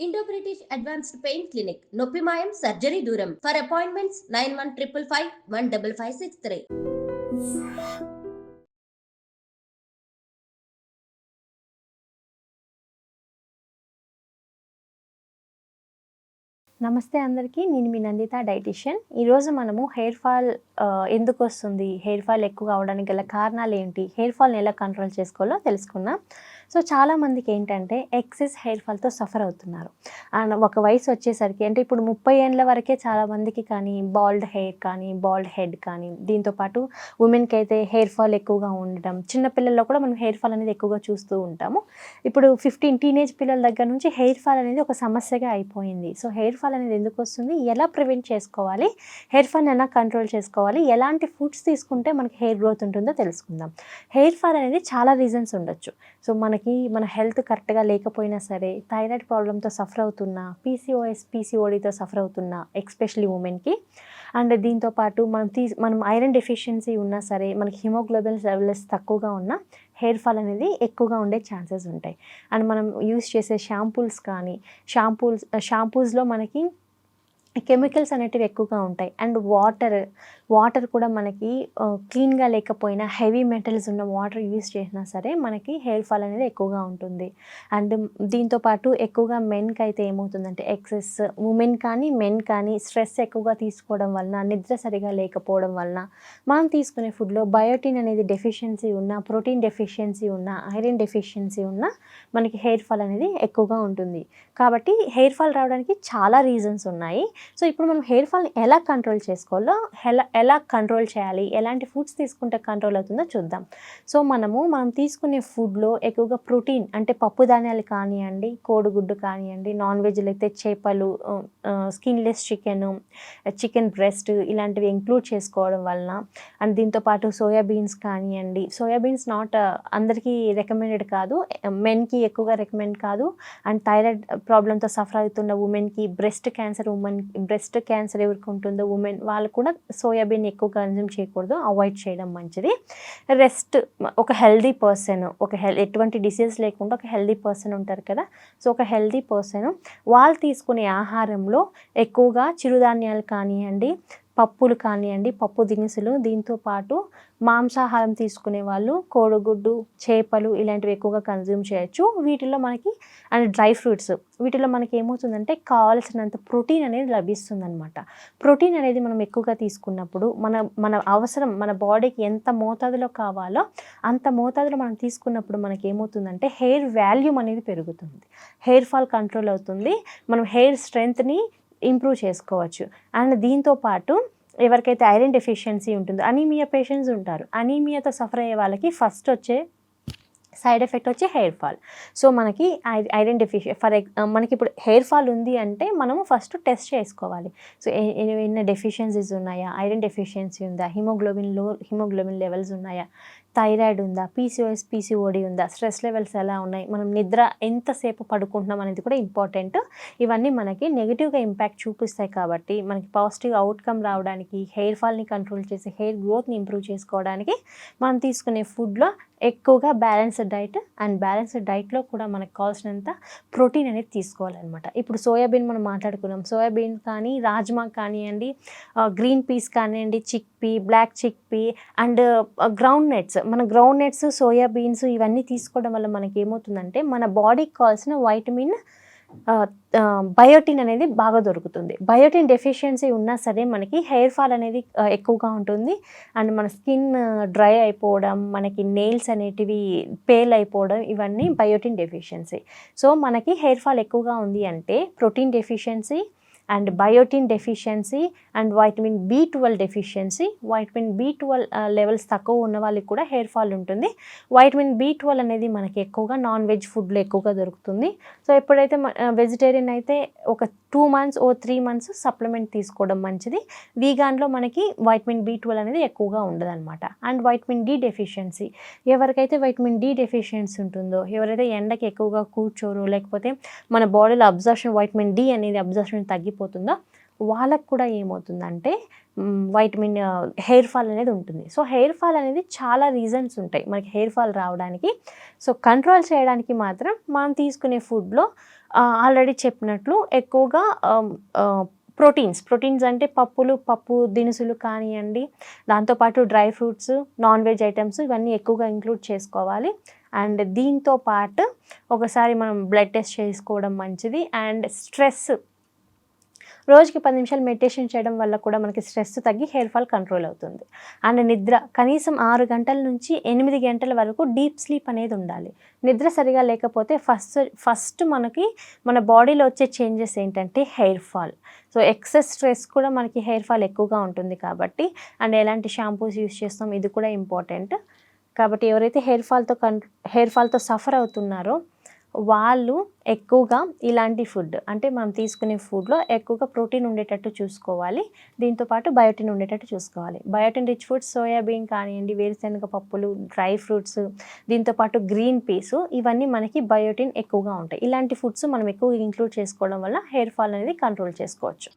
Indo British advanced pain clinic నొప్పి మాయం surgery దూరం ఫర్ అపాయింట్మెంట్స్ 9155515563. నమస్తే అందరికీ. నేను మీ నందిత డైటీషియన్. ఈరోజు మనము హెయిర్ ఫాల్ ఎందుకు వస్తుంది, హెయిర్ ఫాల్ ఎక్కువ అవడానికి గల కారణాలు ఏంటి, హెయిర్ ఫాల్ని ఎలా కంట్రోల్ చేసుకోవాలో తెలుసుకుందాం. సో చాలామందికి ఏంటంటే ఎక్సెస్ హెయిర్ ఫాల్తో సఫర్ అవుతున్నారు. అండ్ ఒక వయసు వచ్చేసరికి అంటే ఇప్పుడు 30 ఏళ్ళ వరకే చాలామందికి కానీ బాల్డ్ హెయిర్ కానీ బాల్డ్ హెడ్ కానీ, దీంతోపాటు ఉమెన్కి అయితే హెయిర్ ఫాల్ ఎక్కువగా ఉండడం, చిన్నపిల్లల్లో కూడా మనం హెయిర్ ఫాల్ అనేది ఎక్కువగా చూస్తూ ఉంటాము. ఇప్పుడు 15 టీనేజ్ పిల్లల దగ్గర నుంచి హెయిర్ ఫాల్ అనేది ఒక సమస్యగా అయిపోయింది. సో హెయిర్ ఫాల్ అనేది ఎందుకు వస్తుంది, ఎలా ప్రివెంట్ చేసుకోవాలి, హెయిర్ ఫాల్ని ఎలా కంట్రోల్ చేసుకోవాలి, ఎలాంటి ఫుడ్స్ తీసుకుంటే మనకి హెయిర్ గ్రోత్ ఉంటుందో తెలుసుకుందాం. హెయిర్ ఫాల్ అనేది చాలా రీజన్స్ ఉండొచ్చు. సో మన హెల్త్ కరెక్ట్గా లేకపోయినా సరే, థైరాయిడ్ ప్రాబ్లంతో సఫర్ అవుతున్నా, పీసీఓడితో సఫర్ అవుతున్నా ఎస్పెషలీ ఉమెన్కి, అండ్ దీంతోపాటు మనం ఐరన్ డెఫిషియన్సీ ఉన్నా సరే, మనకి హిమోగ్లోబిన్ లెవెల్స్ తక్కువగా ఉన్నా హెయిర్ ఫాల్ అనేది ఎక్కువగా ఉండే ఛాన్సెస్ ఉంటాయి. అండ్ మనం యూస్ చేసే షాంపూస్లో మనకి కెమికల్స్ అనేటివి ఎక్కువగా ఉంటాయి. అండ్ వాటర్ కూడా మనకి క్లీన్గా లేకపోయినా హెవీ మెటల్స్ ఉన్న వాటర్ యూస్ చేసినా సరే మనకి హెయిర్ ఫాల్ అనేది ఎక్కువగా ఉంటుంది. అండ్ దీంతోపాటు ఎక్కువగా మెన్కి అయితే ఏమవుతుందంటే ఎక్సెస్, ఉమెన్ కానీ మెన్ కానీ స్ట్రెస్ ఎక్కువగా తీసుకోవడం వలన, నిద్ర సరిగా లేకపోవడం వలన, మనం తీసుకునే ఫుడ్లో బయోటిన్ అనేది డెఫిషియన్సీ ఉన్న, ప్రోటీన్ డెఫిషియన్సీ ఉన్న, ఐరన్ డెఫిషియన్సీ ఉన్న మనకి హెయిర్ ఫాల్ అనేది ఎక్కువగా ఉంటుంది. కాబట్టి హెయిర్ ఫాల్ రావడానికి చాలా రీజన్స్ ఉన్నాయి. సో ఇప్పుడు మనం హెయిర్ ఫాల్ని ఎలా కంట్రోల్ చేసుకోవాలో, ఎలా కంట్రోల్ చేయాలి, ఎలాంటి ఫుడ్స్ తీసుకుంటే కంట్రోల్ అవుతుందో చూద్దాం. సో మనం తీసుకునే ఫుడ్లో ఎక్కువగా ప్రోటీన్ అంటే పప్పు ధాన్యాలు కానివ్వండి, కోడిగుడ్డు కానివ్వండి, నాన్ వెజ్లో అయితే చేపలు, స్కిన్లెస్ చికెన్ బ్రెస్ట్ ఇలాంటివి ఇంక్లూడ్ చేసుకోవడం వలన, అండ్ దీంతోపాటు సోయాబీన్స్ కానివ్వండి, సోయాబీన్స్ నాట్ అందరికీ రికమెండెడ్ కాదు, మెన్కి ఎక్కువగా రికమెండ్ కాదు. అండ్ థైరాయిడ్ ప్రాబ్లంతో సఫర్ అవుతున్న ఉమెన్కి, బ్రెస్ట్ క్యాన్సర్ ఎవరికి ఉంటుందో ఉమెన్ వాళ్ళు కూడా సోయాబీన్ ఎక్కువ కన్జ్యూమ్ చేయకూడదు, అవాయిడ్ చేయడం మంచిది. ఒక హెల్దీ పర్సన్, ఎటువంటి డిసీజ్ లేకుండా ఒక హెల్దీ పర్సన్ ఉంటారు కదా, సో ఒక హెల్దీ పర్సన్ వాళ్ళు తీసుకునే ఆహారంలో ఎక్కువగా చిరుధాన్యాలు కానివ్వండి, పప్పులు కానివ్వండి, పప్పు దినుసులు, దీంతోపాటు మాంసాహారం తీసుకునే వాళ్ళు కోడిగుడ్డు, చేపలు ఇలాంటివి ఎక్కువగా కన్జ్యూమ్ చేయొచ్చు. వీటిలో మనకి అండ్ డ్రై ఫ్రూట్స్, వీటిలో మనకి ఏమవుతుందంటే కావాల్సినంత ప్రోటీన్ అనేది లభిస్తుందన్నమాట. ప్రోటీన్ అనేది మనం ఎక్కువగా తీసుకున్నప్పుడు మన అవసరం, మన బాడీకి ఎంత మోతాదులో కావాలో అంత మోతాదులో మనం తీసుకున్నప్పుడు మనకి ఏమవుతుందంటే హెయిర్ వాల్యూమ్ అనేది పెరుగుతుంది, హెయిర్ ఫాల్ కంట్రోల్ అవుతుంది, మనం హెయిర్ స్ట్రెంగ్త్ని ఇంప్రూవ్ చేసుకోవచ్చు. అండ్ దీంతోపాటు ఎవరికైతే ఐరన్ డెఫిషియన్సీ ఉంటుందో, అనీమియా పేషెంట్స్ ఉంటారు, అనీమియాతో సఫర్ అయ్యే వాళ్ళకి ఫస్ట్ వచ్చే సైడ్ ఎఫెక్ట్ వచ్చి హెయిర్ ఫాల్. సో మనకి ఐరన్ మనకి ఇప్పుడు హెయిర్ ఫాల్ ఉంది అంటే మనము ఫస్ట్ టెస్ట్ చేసుకోవాలి. సో ఏమైనా డెఫిషియన్సీస్ ఉన్నాయా, ఐరన్ డెఫిషియన్సీ ఉందా, హిమోగ్లోబిన్ లెవెల్స్ ఉన్నాయా, థైరాయిడ్ ఉందా, పీసీఓడి ఉందా, స్ట్రెస్ లెవెల్స్ ఎలా ఉన్నాయి, మనం నిద్ర ఎంతసేపు పడుకుంటున్నాం అనేది కూడా ఇంపార్టెంట్. ఇవన్నీ మనకి నెగిటివ్గా ఇంపాక్ట్ చూపిస్తాయి. కాబట్టి మనకి పాజిటివ్ అవుట్కమ్ రావడానికి, హెయిర్ ఫాల్ని కంట్రోల్ చేసి హెయిర్ గ్రోత్ని ఇంప్రూవ్ చేసుకోవడానికి మనం తీసుకునే ఫుడ్లో ఎక్కువగా బ్యాలెన్స్డ్ డైట్లో కూడా మనకు కావాల్సినంత ప్రోటీన్ అనేది తీసుకోవాలన్నమాట. ఇప్పుడు సోయాబీన్ మనం మాట్లాడుకున్నాం, సోయాబీన్ కానీ, రాజ్మా కానివ్వండి, గ్రీన్ పీస్ కానివ్వండి, black chickpea and groundnuts, soybeans ఇవన్నీ తీసుకోవడం వల్ల మనకి ఏమవుతుందంటే మన బాడీకి కావాల్సిన వైటమిన్ బయోటిన్ అనేది బాగా దొరుకుతుంది. బయోటిన్ డెఫిషియన్సీ ఉన్నా సరే మనకి హెయిర్ ఫాల్ అనేది ఎక్కువగా ఉంటుంది. అండ్ మన స్కిన్ డ్రై అయిపోవడం, మనకి నెయిల్స్ అనేటివి పేల్ అయిపోవడం, ఇవన్నీ బయోటిన్ డెఫిషియన్సీ. సో మనకి హెయిర్ ఫాల్ ఎక్కువగా ఉంది అంటే protein deficiency and biotin deficiency and vitamin B12 levels తక్కువ ఉన్న వాళ్ళకి కూడా హెయిర్ ఫాల్ ఉంటుంది. వైటమిన్ B12 అనేది మనకి ఎక్కువగా నాన్ వెజ్ ఫుడ్లో ఎక్కువగా దొరుకుతుంది. సో ఎప్పుడైతే వెజిటేరియన్ అయితే ఒక 2 months or 3 months సప్లిమెంట్ తీసుకోవడం మంచిది. వీగాన్లో మనకి వైటమిన్ B12 అనేది ఎక్కువగా ఉండదన్నమాట. అండ్ వైటమిన్ D డెఫిషియన్సీ, ఎవరికైతే వైటమిన్ D డెఫిషియన్సీ ఉంటుందో, ఎవరైతే ఎండకి ఎక్కువగా కూర్చోరు, లేకపోతే మన బాడీలో వైటమిన్ D అనేది అబ్జర్ప్షన్ తగ్గిపోతుందో వాళ్ళకు కూడా ఏమవుతుందంటే హెయిర్ ఫాల్ అనేది ఉంటుంది. సో హెయిర్ ఫాల్ అనేది చాలా రీజన్స్ ఉంటాయి మనకి హెయిర్ ఫాల్ రావడానికి. సో కంట్రోల్ చేయడానికి మాత్రం మనం తీసుకునే ఫుడ్లో ఆల్రెడీ చెప్పినట్లు ఎక్కువగా ప్రోటీన్స్ అంటే పప్పు దినుసులు కానివ్వండి, దాంతోపాటు dry fruits, non veg items ఇవన్నీ ఎక్కువగా ఇంక్లూడ్ చేసుకోవాలి. అండ్ దీంతో పాటు ఒకసారి మనం బ్లడ్ టెస్ట్ చేసుకోవడం మంచిది. అండ్ స్ట్రెస్, రోజుకి 10 నిమిషాలు మెడిటేషన్ చేయడం వల్ల కూడా మనకి స్ట్రెస్ తగ్గి హెయిర్ ఫాల్ కంట్రోల్ అవుతుంది. అండ్ నిద్ర కనీసం 6 గంటల నుంచి 8 గంటల వరకు డీప్ స్లీప్ అనేది ఉండాలి. నిద్ర సరిగా లేకపోతే ఫస్ట్ మనకి మన బాడీలో వచ్చే చేంజెస్ ఏంటంటే hair fall. So excess stress కూడా మనకి హెయిర్ ఫాల్ ఎక్కువగా ఉంటుంది కాబట్టి, అండ్ ఎలాంటి షాంపూస్ యూస్ చేస్తాం ఇది కూడా ఇంపార్టెంట్. కాబట్టి ఎవరైతే హెయిర్ ఫాల్తో సఫర్ అవుతున్నారో వాళ్ళు ఎక్కువగా ఇలాంటి ఫుడ్ అంటే మనం తీసుకునే ఫుడ్లో ఎక్కువగా ప్రోటీన్ ఉండేటట్టు చూసుకోవాలి. దీంతోపాటు బయోటిన్ ఉండేటట్టు చూసుకోవాలి. బయోటిన్ రిచ్ ఫుడ్స్ సోయాబీన్ కానివ్వండి, వేరుశనగ పప్పులు, డ్రై ఫ్రూట్స్, దీంతోపాటు గ్రీన్ పీసు ఇవన్నీ మనకి బయోటిన్ ఎక్కువగా ఉంటాయి. ఇలాంటి ఫుడ్స్ మనం ఎక్కువగా ఇంక్లూడ్ చేసుకోవడం వల్ల హెయిర్ ఫాల్ అనేది కంట్రోల్ చేసుకోవచ్చు.